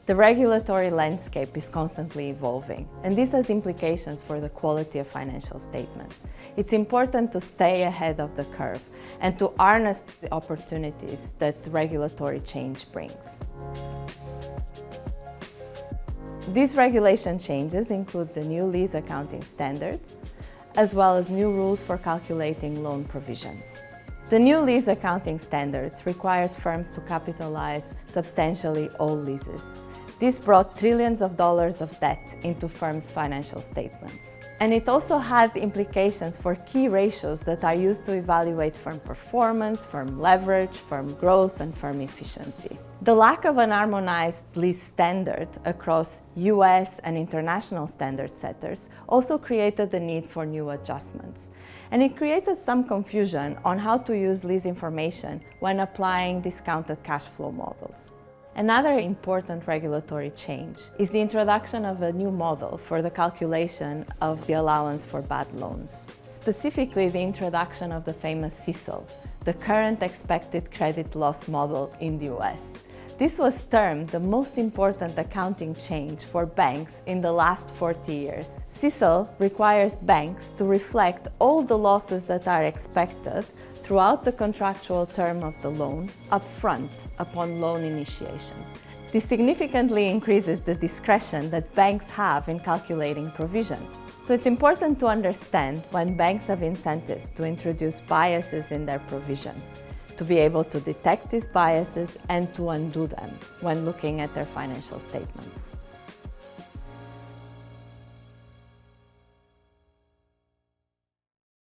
The regulatory landscape is constantly evolving, and this has implications for the quality of financial statements. It's important to stay ahead of the curve and to harness the opportunities that regulatory change brings. These regulation changes include the new lease accounting standards, as well as new rules for calculating loan provisions. The new lease accounting standards required firms to capitalize substantially all leases. This brought trillions of dollars of debt into firms' financial statements. And it also had implications for key ratios that are used to evaluate firm performance, firm leverage, firm growth, and firm efficiency. The lack of an harmonized lease standard across US and international standard setters also created the need for new adjustments. And it created some confusion on how to use lease information when applying discounted cash flow models. Another important regulatory change is the introduction of a new model for the calculation of the allowance for bad loans. Specifically, the introduction of the famous CECL, the current expected credit loss model in the US. This was termed the most important accounting change for banks in the last 40 years. CECL requires banks to reflect all the losses that are expected throughout the contractual term of the loan upfront upon loan initiation. This significantly increases the discretion that banks have in calculating provisions. So it's important to understand when banks have incentives to introduce biases in their provision, to be able to detect these biases and to undo them when looking at their financial statements.